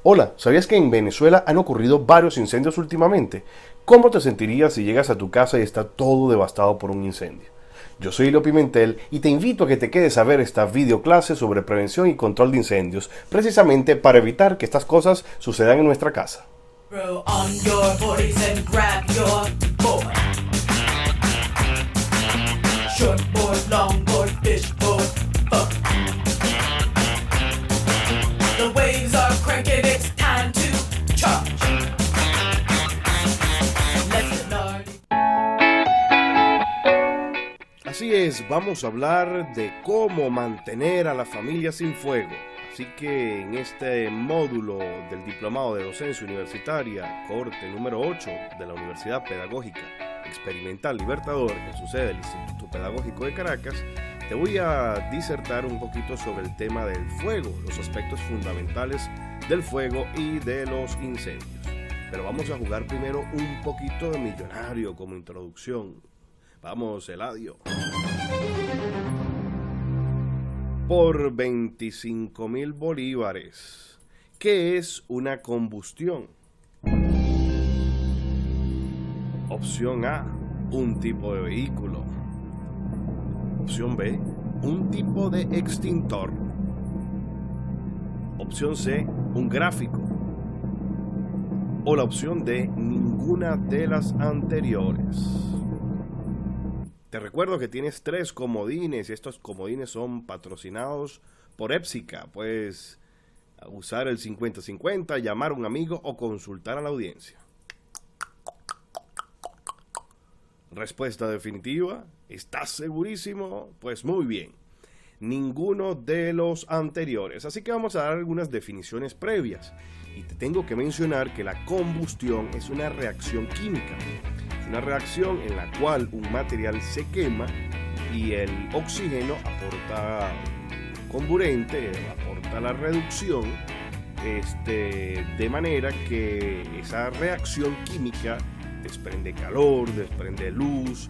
Hola, ¿sabías que en Venezuela han ocurrido varios incendios últimamente? ¿Cómo te sentirías si llegas a tu casa y está todo devastado por un incendio? Yo soy Leo Pimentel y te invito a que te quedes a ver esta videoclase sobre prevención y control de incendios, precisamente para evitar que estas cosas sucedan en nuestra casa. Throw on your hoodies and grab your board. Short board, long board, fish board, fuck. The waves are cranking, it's time to charge. Let's learn. Así es, vamos a hablar de cómo mantener a la familia sin fuego. Así que en este módulo del Diplomado de Docencia Universitaria, corte número 8 de la Universidad Pedagógica Experimental Libertador, en su sede del Instituto Pedagógico de Caracas, te voy a disertar un poquito sobre el tema del fuego, los aspectos fundamentales del fuego y de los incendios. Pero vamos a jugar primero un poquito de millonario como introducción. Vamos, Eladio. Por 25.000 bolívares. ¿Qué es una combustión? Opción A, un tipo de vehículo. Opción B, un tipo de extintor. Opción C, un gráfico. O la opción D, ninguna de las anteriores. Te recuerdo que tienes 3 comodines y estos comodines son patrocinados por Épsica. Puedes usar el 50-50, llamar a un amigo o consultar a la audiencia. Respuesta definitiva. ¿Estás segurísimo? Pues muy bien. Ninguno de los anteriores. Así que vamos a dar algunas definiciones previas. Y te tengo que mencionar que la combustión es una reacción química. Es una reacción en la cual un material se quema y el oxígeno aporta comburente, aporta la reducción, de manera que esa reacción química desprende calor, desprende luz,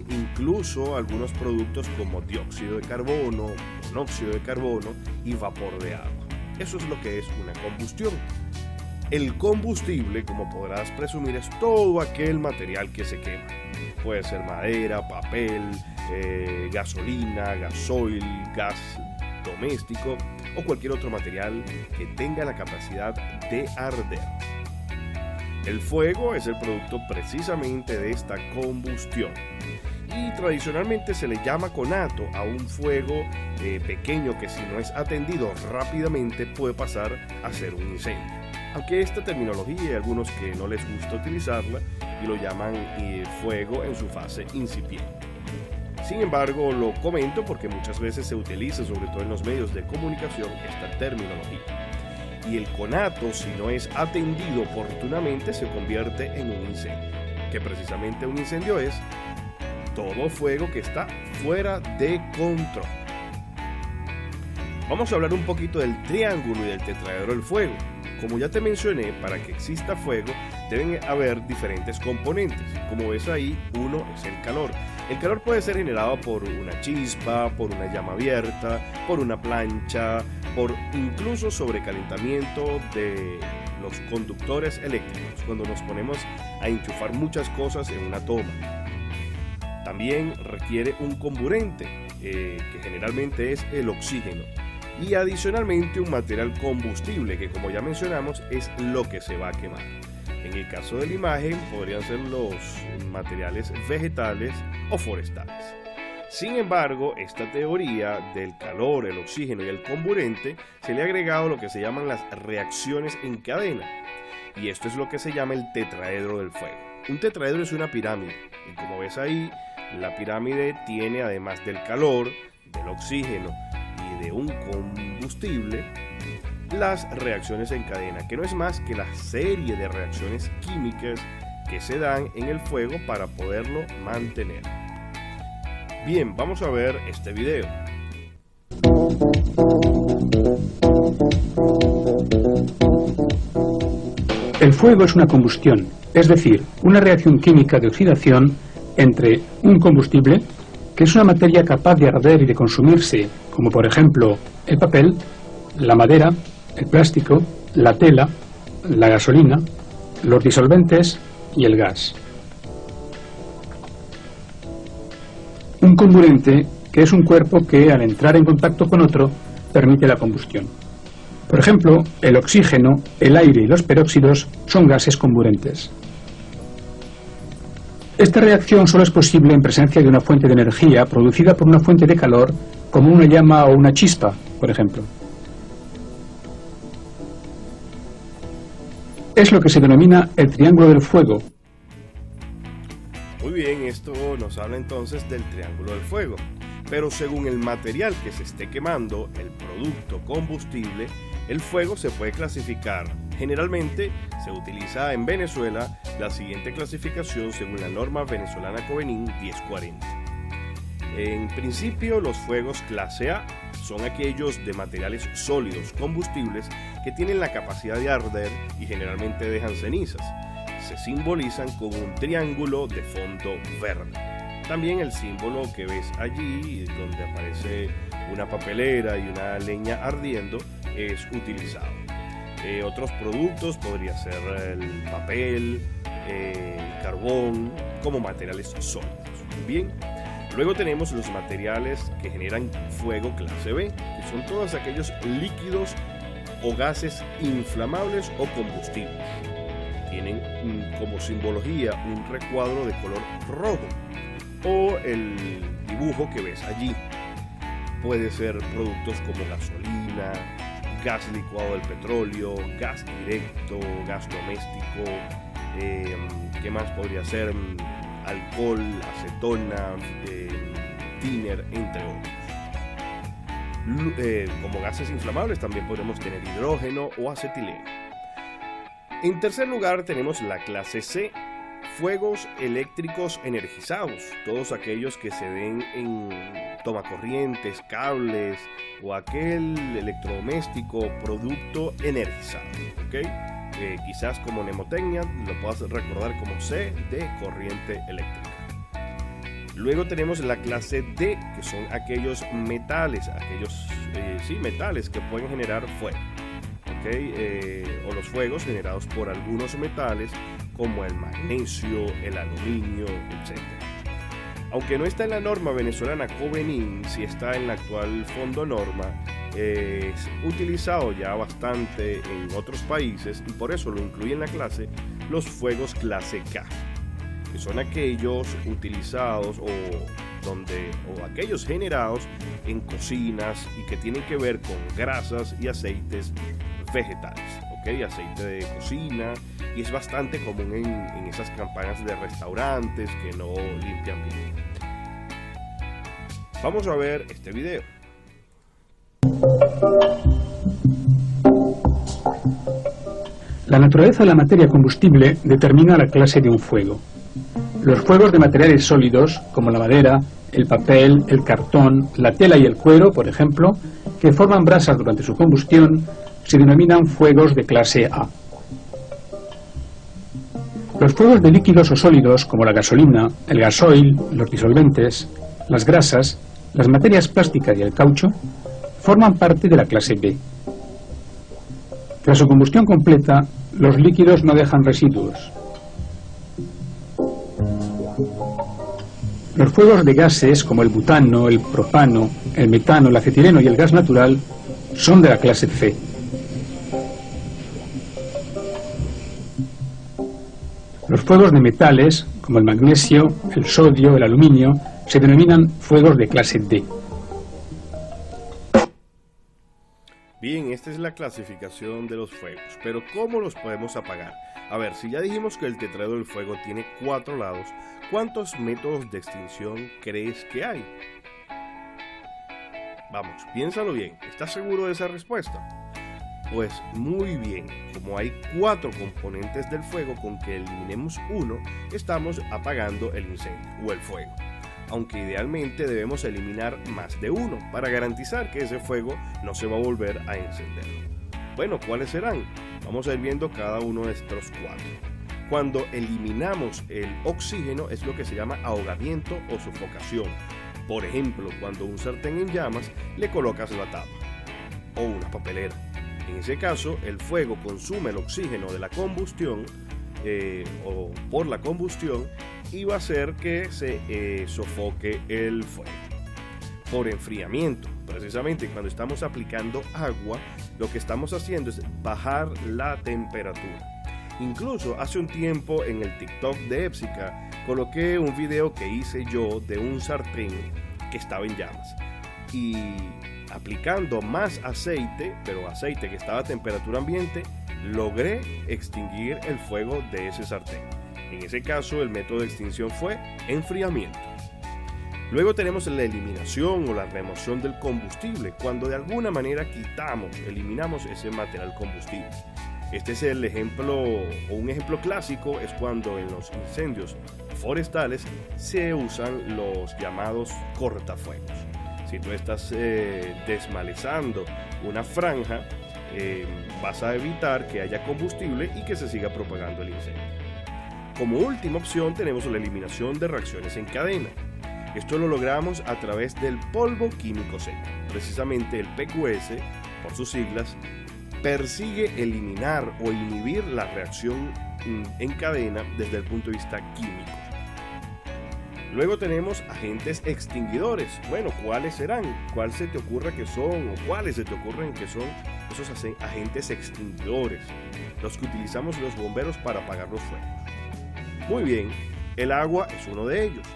incluso algunos productos como dióxido de carbono, monóxido de carbono y vapor de agua. Eso es lo que es una combustión. El combustible, como podrás presumir, es todo aquel material que se quema. Puede ser madera, papel, gasolina, gasoil, gas doméstico o cualquier otro material que tenga la capacidad de arder. El fuego es el producto precisamente de esta combustión. Y tradicionalmente se le llama conato a un fuego pequeño que, si no es atendido rápidamente, puede pasar a ser un incendio. Aunque esta terminología hay algunos que no les gusta utilizarla y lo llaman fuego en su fase incipiente. Sin embargo, lo comento porque muchas veces se utiliza, sobre todo en los medios de comunicación, esta terminología. Y el conato, si no es atendido oportunamente, se convierte en un incendio. Que precisamente un incendio es todo fuego que está fuera de control. Vamos a hablar un poquito del triángulo y del tetraedro del fuego. Como ya te mencioné, para que exista fuego deben haber diferentes componentes. Como ves ahí, uno es el calor. El calor puede ser generado por una chispa, por una llama abierta, por una plancha, por incluso sobrecalentamiento de los conductores eléctricos, cuando nos ponemos a enchufar muchas cosas en una toma. También requiere un comburente, que generalmente es el oxígeno. Y adicionalmente un material combustible, que como ya mencionamos es lo que se va a quemar. En el caso de la imagen podrían ser los materiales vegetales o forestales. Sin embargo, esta teoría del calor, el oxígeno y el comburente se le ha agregado lo que se llaman las reacciones en cadena. Y esto es lo que se llama el tetraedro del fuego. Un tetraedro es una pirámide. Y como ves ahí, la pirámide tiene, además del calor, del oxígeno y de un combustible, las reacciones en cadena, que no es más que la serie de reacciones químicas que se dan en el fuego para poderlo mantener. Bien, vamos a ver este video. El fuego es una combustión, es decir, una reacción química de oxidación entre un combustible, que es una materia capaz de arder y de consumirse, como por ejemplo el papel, la madera el plástico, la tela, la gasolina, los disolventes y el gas. Un comburente, que es un cuerpo que al entrar en contacto con otro permite la combustión. Por ejemplo, el oxígeno, el aire y los peróxidos son gases comburentes. Esta reacción solo es posible en presencia de una fuente de energía producida por una fuente de calor, como una llama o una chispa, por ejemplo. Es lo que se denomina el triángulo del fuego. Muy bien, esto nos habla entonces del triángulo del fuego. Pero según el material que se esté quemando, el producto combustible, el fuego se puede clasificar. Generalmente se utiliza en Venezuela la siguiente clasificación según la norma venezolana Covenin 1040. En principio, los fuegos clase A son aquellos de materiales sólidos combustibles que tienen la capacidad de arder y generalmente dejan cenizas. Se simbolizan con un triángulo de fondo verde. También el símbolo que ves allí, donde aparece una papelera y una leña ardiendo, es utilizado. Otros productos podría ser el papel, el carbón, como materiales sólidos. Bien, luego tenemos los materiales que generan fuego clase B, que son todos aquellos líquidos o gases inflamables o combustibles. Tienen como simbología un recuadro de color rojo o el dibujo que ves allí. Puede ser productos como gasolina, gas licuado del petróleo, gas directo, gas doméstico, ¿qué más podría ser? Alcohol, acetona, thinner, entre otros. Como gases inflamables también podemos tener hidrógeno o acetileno. En tercer lugar tenemos la clase C, fuegos eléctricos energizados, todos aquellos que se den en tomacorrientes, cables o aquel electrodoméstico producto energizado, ¿ok? Quizás como mnemotecnia lo puedas recordar como C de corriente eléctrica. Luego tenemos la clase D, que son aquellos metales, metales que pueden generar fuego, ¿ok? O los fuegos generados por algunos metales como el magnesio, el aluminio, etc. Aunque no está en la norma venezolana Covenin, sí está en la actual Fondo Norma, es utilizado ya bastante en otros países y por eso lo incluye en la clase los fuegos clase K, que son aquellos utilizados o aquellos generados en cocinas y que tienen que ver con grasas y aceites vegetales, ¿ok? Aceite de cocina, y es bastante común en esas campañas de restaurantes que no limpian bien. Vamos a ver este video. La naturaleza de la materia combustible determina la clase de un fuego. Los fuegos de materiales sólidos, como la madera, el papel, el cartón, la tela y el cuero, por ejemplo, que forman brasas durante su combustión, se denominan fuegos de clase A. Los fuegos de líquidos o sólidos, como la gasolina, el gasoil, los disolventes, las grasas, las materias plásticas y el caucho, forman parte de la clase B. Tras su combustión completa, los líquidos no dejan residuos. Los fuegos de gases, como el butano, el propano, el metano, el acetileno y el gas natural, son de la clase C. Los fuegos de metales, como el magnesio, el sodio, el aluminio, se denominan fuegos de clase D. Bien, esta es la clasificación de los fuegos, pero ¿cómo los podemos apagar? A ver, si ya dijimos que el tetraedro del fuego tiene 4 lados, ¿cuántos métodos de extinción crees que hay? Vamos, piénsalo bien, ¿estás seguro de esa respuesta? Pues muy bien, como hay 4 componentes del fuego, con que eliminemos uno, estamos apagando el incendio o el fuego. Aunque idealmente debemos eliminar más de uno para garantizar que ese fuego no se va a volver a encender. Bueno, ¿cuáles serán? Vamos a ir viendo cada uno de estos 4. Cuando eliminamos el oxígeno es lo que se llama ahogamiento o sofocación. Por ejemplo, cuando un sartén en llamas le colocas la tapa o una papelera. En ese caso, el fuego consume el oxígeno de la combustión o por la combustión y va a hacer que se sofoque el fuego. Por enfriamiento, precisamente cuando estamos aplicando agua, lo que estamos haciendo es bajar la temperatura. Incluso hace un tiempo en el TikTok de Epsica coloqué un video que hice yo de un sartén que estaba en llamas y aplicando más aceite, pero aceite que estaba a temperatura ambiente, logré extinguir el fuego de ese sartén. En ese caso el método de extinción fue enfriamiento. Luego tenemos la eliminación o la remoción del combustible, cuando de alguna manera eliminamos ese material combustible. Este es el ejemplo, o un ejemplo clásico, es cuando en los incendios forestales se usan los llamados cortafuegos. Si tú estás desmalezando una franja, vas a evitar que haya combustible y que se siga propagando el incendio. Como última opción tenemos la eliminación de reacciones en cadena. Esto lo logramos a través del polvo químico seco. Precisamente el PQS, por sus siglas, persigue eliminar o inhibir la reacción en cadena desde el punto de vista químico. Luego tenemos agentes extinguidores. Bueno, ¿cuáles serán? ¿Cuál se te ocurre que son? ¿O cuáles se te ocurren que son esos agentes extinguidores? Los que utilizamos los bomberos para apagar los fuegos. Muy bien, el agua es uno de ellos.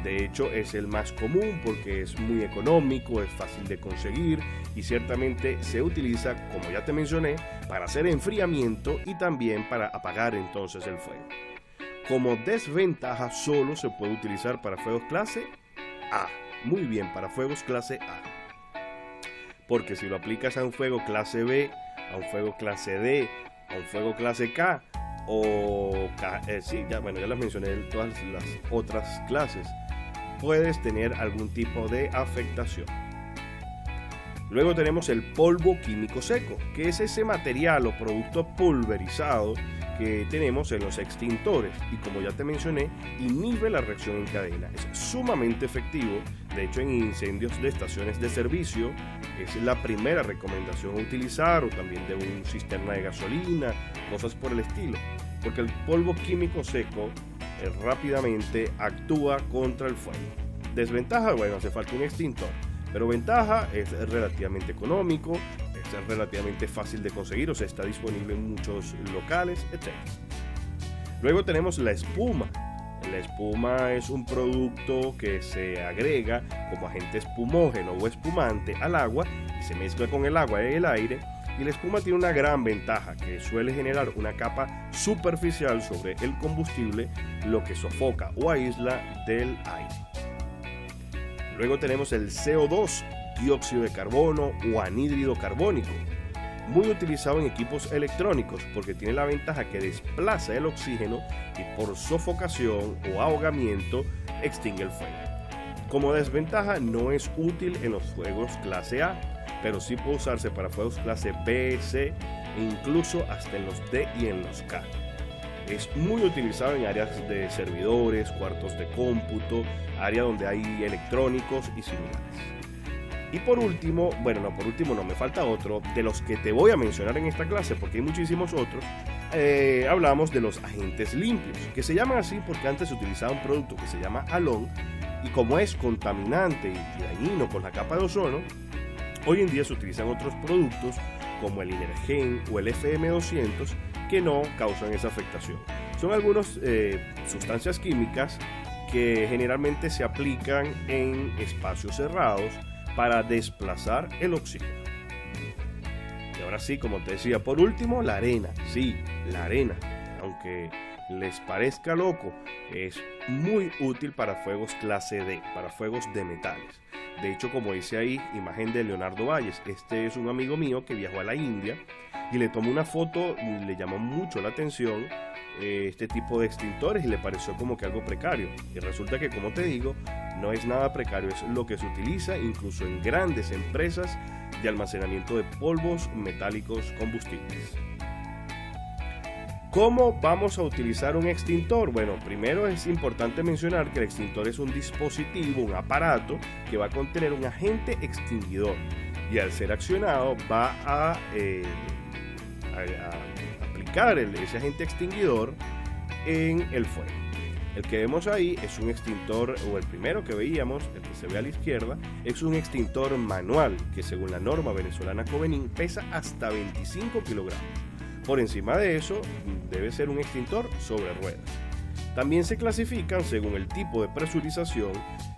De hecho, es el más común porque es muy económico, es fácil de conseguir y ciertamente se utiliza, como ya te mencioné, para hacer enfriamiento y también para apagar entonces el fuego. Como desventaja, solo se puede utilizar para fuegos clase A. Muy bien, para fuegos clase A. Porque si lo aplicas a un fuego clase B, a un fuego clase D, a un fuego clase K, ya las mencioné en todas las otras clases, puedes tener algún tipo de afectación. Luego tenemos el polvo químico seco, que es ese material o producto pulverizado que tenemos en los extintores y, como ya te mencioné, inhibe la reacción en cadena. Es sumamente efectivo. De hecho, en incendios de estaciones de servicio es la primera recomendación a utilizar, o también de un cisterna de gasolina, cosas por el estilo, porque el polvo químico seco rápidamente actúa contra el fuego. Desventaja, bueno, hace falta un extintor, pero ventaja, es relativamente económico, es relativamente fácil de conseguir, o sea, está disponible en muchos locales, etc. Luego tenemos la espuma. La espuma es un producto que se agrega como agente espumógeno o espumante al agua y se mezcla con el agua y el aire. Y la espuma tiene una gran ventaja, que suele generar una capa superficial sobre el combustible, lo que sofoca o aísla del aire. Luego tenemos el CO2, dióxido de carbono o anhídrido carbónico, muy utilizado en equipos electrónicos porque tiene la ventaja que desplaza el oxígeno y por sofocación o ahogamiento extingue el fuego. Como desventaja, no es útil en los fuegos clase A, pero sí puede usarse para fuegos clase B, C e incluso hasta en los D y en los K. Es muy utilizado en áreas de servidores, cuartos de cómputo, área donde hay electrónicos y similares. Y por último, me falta otro de los que te voy a mencionar en esta clase porque hay muchísimos otros. Hablamos de los agentes limpios, que se llaman así porque antes se utilizaba un producto que se llama halón y como es contaminante y dañino por la capa de ozono, hoy en día se utilizan otros productos como el Inergen o el FM200 que no causan esa afectación. Son algunas sustancias químicas que generalmente se aplican en espacios cerrados para desplazar el oxígeno. Y ahora sí, como te decía, por último, la arena. Sí, la arena, aunque les parezca loco, es muy útil para fuegos clase D, para fuegos de metales. De hecho, como dice ahí, imagen de Leonardo Valles, este es un amigo mío que viajó a la India y le tomó una foto y le llamó mucho la atención este tipo de extintores y le pareció como que algo precario. Y resulta que, como te digo, no es nada precario, es lo que se utiliza incluso en grandes empresas de almacenamiento de polvos metálicos combustibles. ¿Cómo vamos a utilizar un extintor? Bueno, primero es importante mencionar que el extintor es un dispositivo, un aparato que va a contener un agente extinguidor. y al ser accionado va a aplicar ese agente extinguidor en el fuego. El que vemos ahí es un extintor, o el primero que veíamos, el que se ve a la izquierda, es un extintor manual que según la norma venezolana Covenin pesa hasta 25 kilogramos. Por encima de eso debe ser un extintor sobre ruedas. También se clasifican según el tipo de presurización.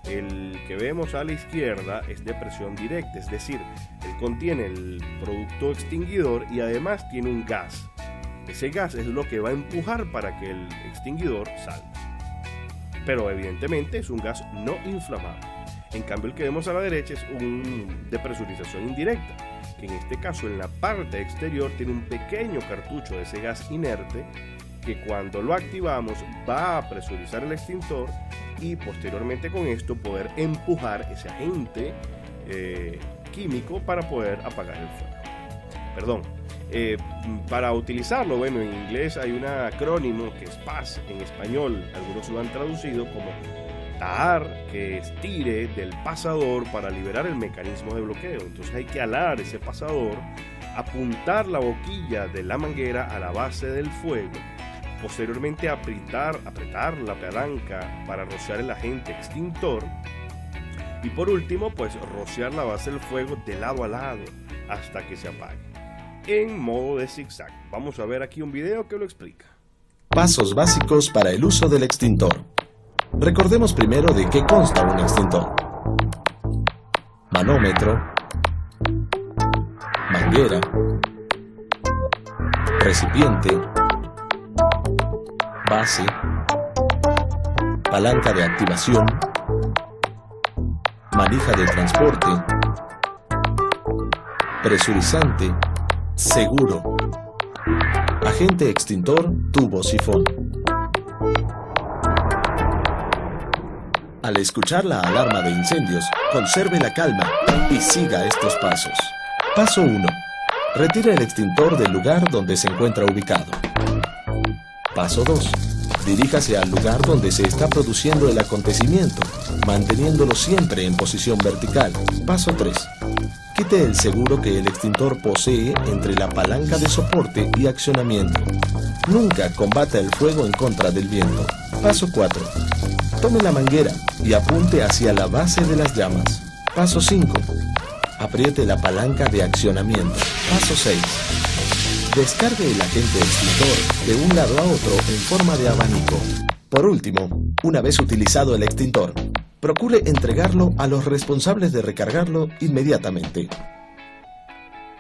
El que vemos a la izquierda es de presión directa, es decir, él contiene el producto extinguidor y además tiene un gas. Ese gas es lo que va a empujar para que el extinguidor salga. Pero evidentemente es un gas no inflamable. En cambio, el que vemos a la derecha es un de presurización indirecta, que en este caso en la parte exterior tiene un pequeño cartucho de ese gas inerte que cuando lo activamos va a presurizar el extintor y posteriormente con esto poder empujar ese agente químico para poder apagar el fuego. Para utilizarlo, bueno, en inglés hay un acrónimo que es PAS en español, algunos lo han traducido como TAR, que es tire del pasador para liberar el mecanismo de bloqueo. Entonces hay que alar ese pasador, apuntar la boquilla de la manguera a la base del fuego, posteriormente apretar la palanca para rociar el agente extintor y por último pues rociar la base del fuego de lado a lado hasta que se apague en modo de zigzag. Vamos a ver aquí un video que lo explica. Pasos básicos para el uso del extintor. Recordemos primero de qué consta un extintor. Manómetro, manguera, recipiente, base, palanca de activación, manija de transporte, presurizante, seguro, agente extintor, tubo sifón. Al escuchar la alarma de incendios, conserve la calma y siga estos pasos. Paso 1. Retire el extintor del lugar donde se encuentra ubicado. Paso 2. Diríjase al lugar donde se está produciendo el acontecimiento, manteniéndolo siempre en posición vertical. Paso 3. Quite el seguro que el extintor posee entre la palanca de soporte y accionamiento. Nunca combata el fuego en contra del viento. Paso 4. Tome la manguera y apunte hacia la base de las llamas. Paso 5. Apriete la palanca de accionamiento. Paso 6. Descargue el agente extintor de un lado a otro en forma de abanico. Por último, una vez utilizado el extintor, procure entregarlo a los responsables de recargarlo inmediatamente.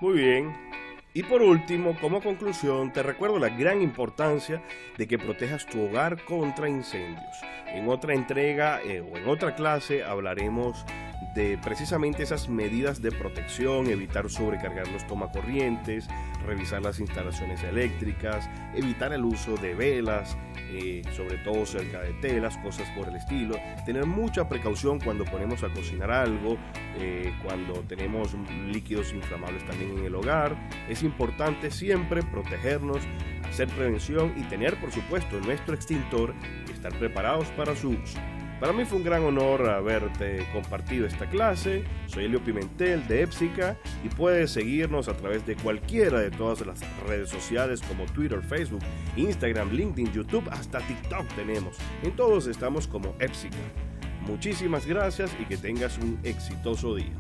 Muy bien. Y por último, como conclusión, te recuerdo la gran importancia de que protejas tu hogar contra incendios. En otra entrega o en otra clase hablaremos de precisamente esas medidas de protección, evitar sobrecargar los tomacorrientes, revisar las instalaciones eléctricas, evitar el uso de velas, sobre todo cerca de telas, cosas por el estilo. Tener mucha precaución cuando ponemos a cocinar algo, cuando tenemos líquidos inflamables también en el hogar. Es importante siempre protegernos, hacer prevención y tener por supuesto nuestro extintor y estar preparados para su uso. Para mí fue un gran honor haberte compartido esta clase. Soy Elio Pimentel de Epsica y puedes seguirnos a través de cualquiera de todas las redes sociales como Twitter, Facebook, Instagram, LinkedIn, YouTube, hasta TikTok tenemos. En todos estamos como Epsica. Muchísimas gracias y que tengas un exitoso día.